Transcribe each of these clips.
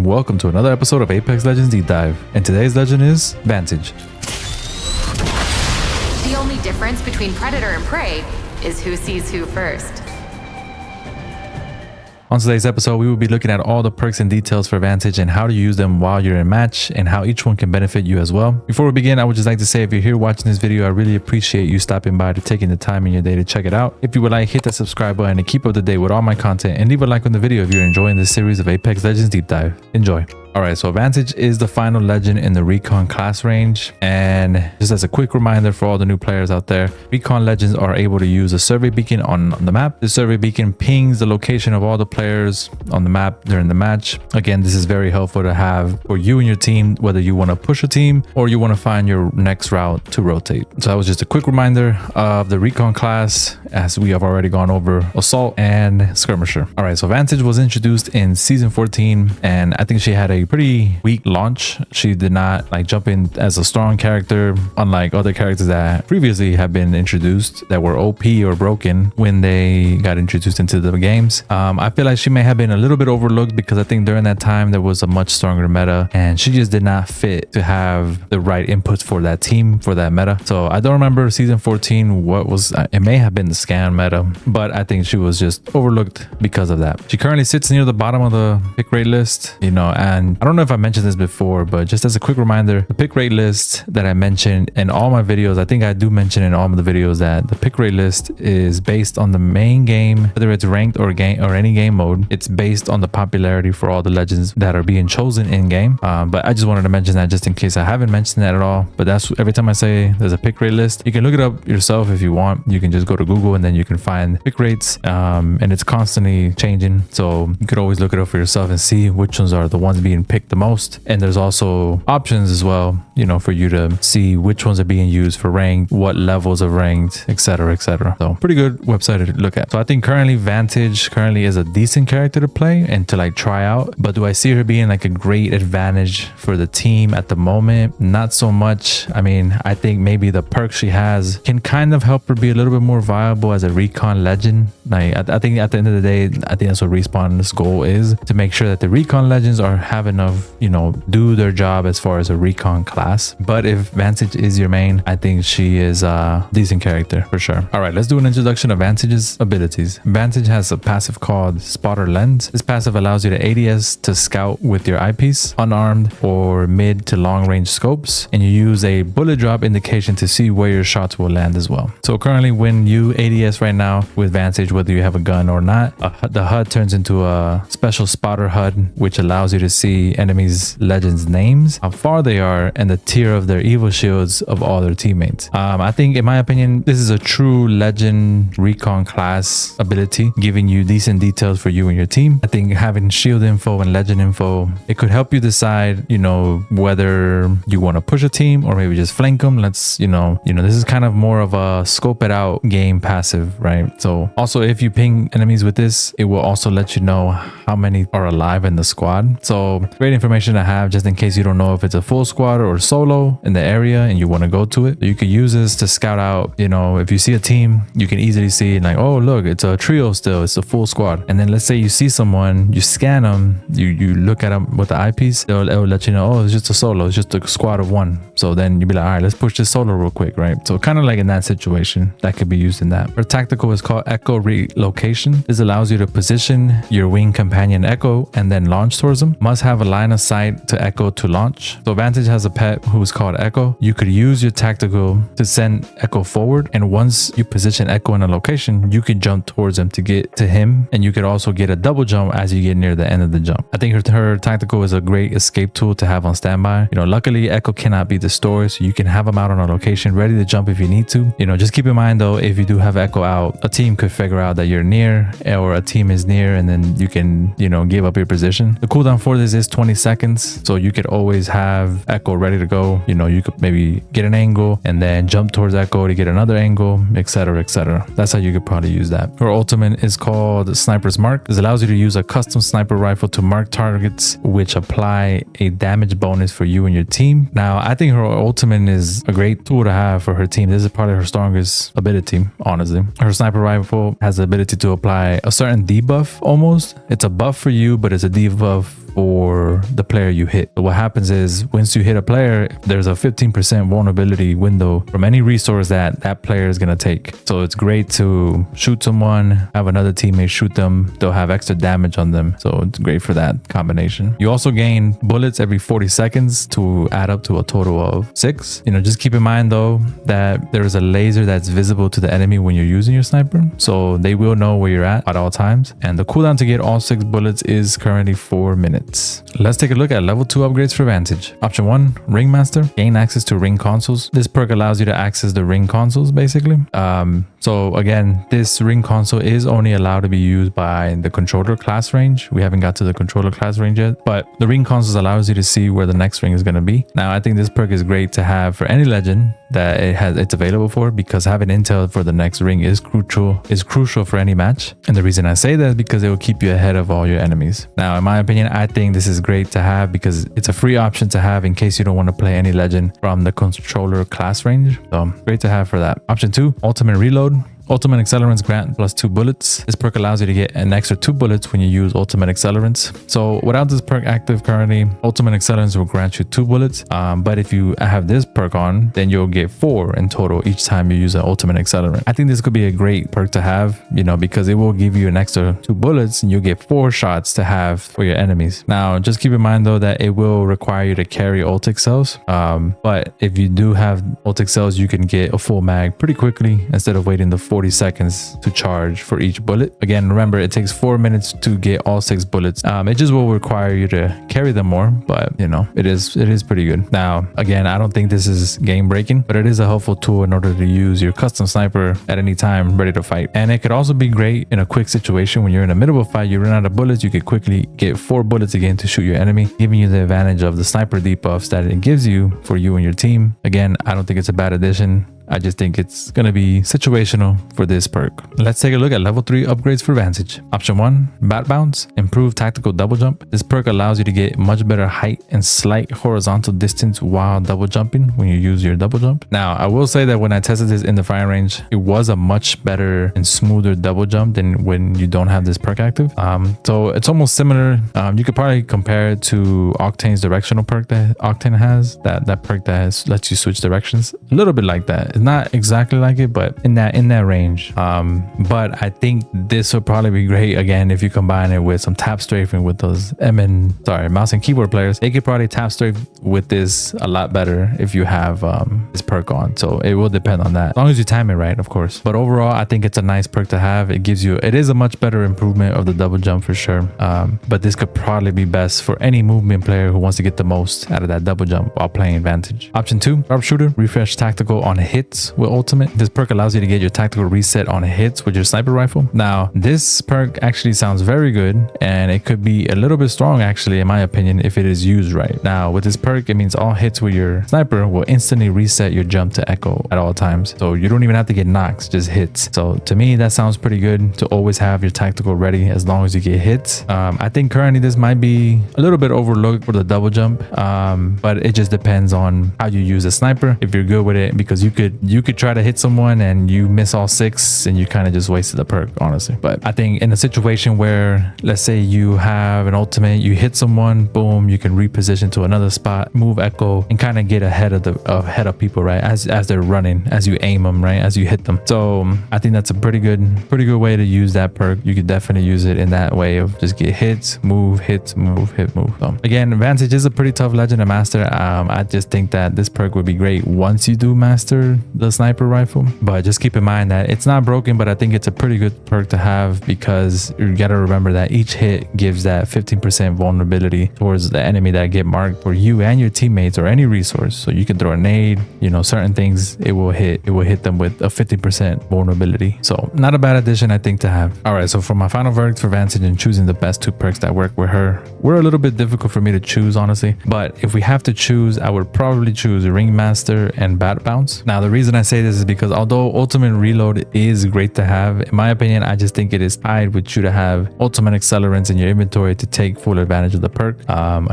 and welcome to another episode of Apex Legends Deep Dive. And today's legend is Vantage. The only difference between predator and prey is who sees who first. On today's episode, we will be looking at all the perks and details for Vantage and how to use them while you're in match and how each one can benefit you as well. Before we begin, I would just like to say if you're here watching this video, I really appreciate you stopping by to taking the time in your day to check it out. If you would like, hit that subscribe button to keep up to date with all my content and leave a like on the video if you're enjoying this series of Apex Legends Deep Dive. Enjoy. Alright, so Vantage is the final legend in the Recon class range, and just as a quick reminder for all the new players out there, Recon legends are able to use a survey beacon on the map. The survey beacon pings the location of all the players on the map during the match. Again, this is very helpful to have for you and your team, whether you want to push a team or you want to find your next route to rotate. So that was just a quick reminder of the Recon class, as we have already gone over Assault and Skirmisher. Alright, so Vantage was introduced in Season 14, and I think she had a pretty weak launch. She did not jump in as a strong character, unlike other characters that previously have been introduced that were OP or broken when they got introduced into the games. I feel like she may have been a little bit overlooked because I think during that time there was a much stronger meta and she just did not fit to have the right inputs for that team, for that meta. So I don't remember Season 14 what was, it may have been the scan meta, but I think she was just overlooked because of that. She currently sits near the bottom of the pick rate list, and I don't know if I mentioned this before, but just as a quick reminder, the pick rate list that I mentioned in all my videos, I think I do mention in all of the videos that the pick rate list is based on the main game, whether it's ranked or any game mode. It's based on the popularity for all the legends that are being chosen in game. But I just wanted to mention that just in case I haven't mentioned that at all. But that's every time I say there's a pick rate list, you can look it up yourself if you want. You can just go to Google and then you can find pick rates, and it's constantly changing. So you could always look it up for yourself and see which ones are the ones being picked the most. And there's also options as well, for you to see which ones are being used for ranked, what levels of ranked, etc, etc. So pretty good website to look at. So I think currently Vantage is a decent character to play and to try out, but do I see her being a great advantage for the team at the moment? Not so much. I mean, I think maybe the perks she has can kind of help her be a little bit more viable as a Recon legend. I think at the end of the day, I think that's what Respawn's goal is, to make sure that the Recon legends have enough, do their job as far as a Recon class. But if Vantage is your main, I think she is a decent character for sure. All right, let's do an introduction of Vantage's abilities. Vantage has a passive called Spotter Lens. This passive allows you to ADS to scout with your eyepiece, unarmed or mid to long range scopes, and you use a bullet drop indication to see where your shots will land as well. So currently when you ADS right now with Vantage, whether you have a gun or not, the HUD turns into a special spotter HUD, which allows you to see enemies' legends' names, how far they are, and the tier of their evil shields of all their teammates. I think, in my opinion, this is a true legend Recon class ability, giving you decent details for you and your team. I think having shield info and legend info, it could help you decide, whether you want to push a team or maybe just flank them. This is kind of more of a scope it out game passive, right? So also if you ping enemies with this, it will also let you know how many are alive in the squad. So great information to have just in case you don't know if it's a full squad or solo in the area and you want to go to it. You could use this to scout out, if you see a team, you can easily see oh look, it's a trio still, it's a full squad. And then let's say you see someone, you scan them, you look at them with the eyepiece, it will let you know, oh, it's just a solo, it's just a squad of one. So then you'll be like, all right, let's push this solo real quick, right? So kind of in that situation, that could be used in that. Her tactical is called Echo Relocation. This allows you to position your wing companion Echo and then launch towards them. Must have a line of sight to Echo to launch. So Vantage has a pet who is called Echo. You could use your tactical to send Echo forward, and once you position Echo in a location, you can jump towards him to get to him, and you could also get a double jump as you get near the end of the jump. I think her tactical is a great escape tool to have on standby. Luckily Echo cannot be destroyed, so you can have him out on a location ready to jump if you need to. Just keep in mind though, if you do have Echo out, a team could figure out that you're near, or a team is near, and then you can give up your position. The cooldown for this is 20 seconds, so you could always have Echo ready to go. You could maybe get an angle and then jump towards Echo to get another angle, etc, etc. That's how you could probably use that. Her ultimate is called Sniper's Mark. This allows you to use a custom sniper rifle to mark targets, which apply a damage bonus for you and your team. Now I think her ultimate is a great tool to have for her team. This is probably her strongest ability, honestly. Her sniper rifle has the ability to apply a certain debuff almost. It's a buff for you, but it's a debuff for the player you hit. So what happens is once you hit a player, there's a 15% vulnerability window from any resource that that player is going to take. So it's great to shoot someone, have another teammate shoot them. They'll have extra damage on them. So it's great for that combination. You also gain bullets every 40 seconds to add up to a total of 6. Just keep in mind though that there is a laser that's visible to the enemy when you're using your sniper. So they will know where you're at all times. And the cooldown to get all 6 bullets is currently 4 minutes. Let's take a look at level 2 upgrades for Vantage. Option 1, Ringmaster. Gain access to ring consoles. This perk allows you to access the ring consoles basically. So again, this ring console is only allowed to be used by the controller class range. We haven't got to the controller class range yet, but the ring consoles allows you to see where the next ring is going to be. Now, I think this perk is great to have for any legend that it's available for, because having intel for the next ring is crucial for any match. And the reason I say that is because it will keep you ahead of all your enemies. Now, in my opinion, I think this is great to have because it's a free option to have in case you don't want to play any legend from the controller class range. So great to have for that. Option 2, Ultimate Reload. Ultimate Accelerants grant plus 2 bullets. This perk allows you to get an extra 2 bullets when you use Ultimate Accelerants. So without this perk active currently, Ultimate Accelerants will grant you 2 bullets. But if you have this perk on, then you'll get 4 in total each time you use an Ultimate Accelerant. I think this could be a great perk to have, because it will give you an extra 2 bullets and you'll get 4 shots to have for your enemies. Now, just keep in mind though that it will require you to carry ultic cells. But if you do have ultic cells, you can get a full mag pretty quickly instead of waiting the 40 seconds to charge for each bullet. Again, remember it takes 4 minutes to get all 6 bullets. It just will require you to carry them more, but it is pretty good. Now, again, I don't think this is game breaking, but it is a helpful tool in order to use your custom sniper at any time ready to fight. And it could also be great in a quick situation when you're in the middle of a fight, you run out of bullets, you could quickly get 4 bullets again to shoot your enemy, giving you the advantage of the sniper debuffs that it gives you for you and your team. Again, I don't think it's a bad addition. I just think it's going to be situational for this perk. Let's take a look at level 3 upgrades for Vantage. Option 1, Bat Bounce, improved tactical double jump. This perk allows you to get much better height and slight horizontal distance while double jumping when you use your double jump. Now, I will say that when I tested this in the firing range, it was a much better and smoother double jump than when you don't have this perk active. So it's almost similar. You could probably compare it to Octane's directional perk that Octane has, that perk that lets you switch directions. A little bit like that. It's not exactly like it, but in that range. But I think this will probably be great again if you combine it with some tap strafing with those mouse and keyboard players. They could probably tap strafe with this a lot better if you have this perk on. So it will depend on that, as long as you time it right, of course. But overall, I think it's a nice perk to have. It is a much better improvement of the double jump for sure. But this could probably be best for any movement player who wants to get the most out of that double jump while playing Vantage. Option 2, Sharpshooter, refresh tactical on hit with ultimate. This perk allows you to get your tactical reset on hits with your sniper rifle. Now, this perk actually sounds very good, and it could be a little bit strong actually, in my opinion, if it is used right. Now, with this perk, it means all hits with your sniper will instantly reset your jump to echo at all times. So you don't even have to get knocks, just hits. So to me, that sounds pretty good to always have your tactical ready as long as you get hits. I think currently this might be a little bit overlooked for the double jump, but it just depends on how you use a sniper. If you're good with it, because you could try to hit someone and you miss all 6 and you kind of just wasted the perk, honestly. But I think in a situation where, let's say you have an ultimate, you hit someone, boom, you can reposition to another spot, move echo, and kind of get ahead of people, right? As they're running, as you aim them, right? As you hit them. So I think that's a pretty good way to use that perk. You could definitely use it in that way of just get hits, move, hits, move, hit, move. So again, Vantage is a pretty tough legend to master. I just think that this perk would be great once you do master the sniper rifle, but just keep in mind that it's not broken, but I think it's a pretty good perk to have because you gotta remember that each hit gives that 15% vulnerability towards the enemy that get marked for you and your teammates or any resource. So you can throw a nade, certain things it will hit them with a 50% vulnerability. So not a bad addition, I think, to have. All right, so for my final verdict for Vantage and choosing the best 2 perks that work with her, were a little bit difficult for me to choose, honestly, but if we have to choose, I would probably choose Ringmaster and Bat Bounce. Now, the reason I say this is because although ultimate reload is great to have, in my opinion, I just think it is tied with you to have ultimate accelerants in your inventory to take full advantage of the perk.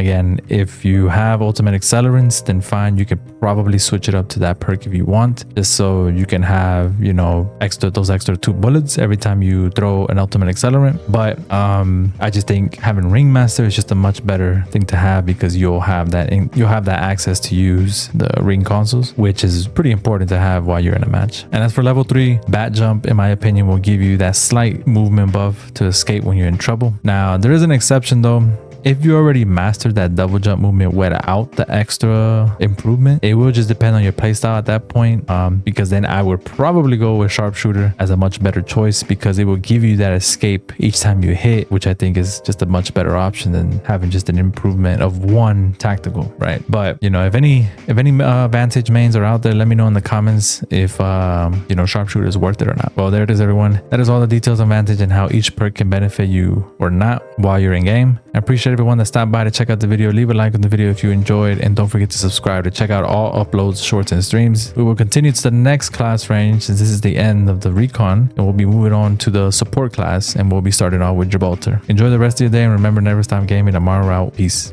Again, if you have ultimate accelerants, then fine, you can probably switch it up to that perk if you want, just so you can have, you know, those extra 2 bullets every time you throw an ultimate accelerant. But I just think having Ringmaster is just a much better thing to have, because you'll have that access to use the ring consoles, which is pretty important to have while you're in a match. And as for level 3, Bat Jump, in my opinion, will give you that slight movement buff to escape when you're in trouble. Now, there is an exception though. If you already mastered that double jump movement without the extra improvement, it will just depend on your playstyle at that point, because then I would probably go with Sharpshooter as a much better choice, because it will give you that escape each time you hit, which I think is just a much better option than having just an improvement of 1 tactical, right? But you know, if any Vantage mains are out there, let me know in the comments if you know, Sharpshooter is worth it or not. Well, there it is, everyone. That is all the details on Vantage and how each perk can benefit you or not while you're in game. I appreciate everyone that stopped by to check out the video. Leave a like on the video if you enjoyed, and don't forget to subscribe to check out all uploads, shorts, and streams. We will continue to the next class range, since this is the end of the recon, and we'll be moving on to the support class, and we'll be starting off with Gibraltar. Enjoy the rest of your day, and remember, never stop gaming. Tomorrow out. Peace.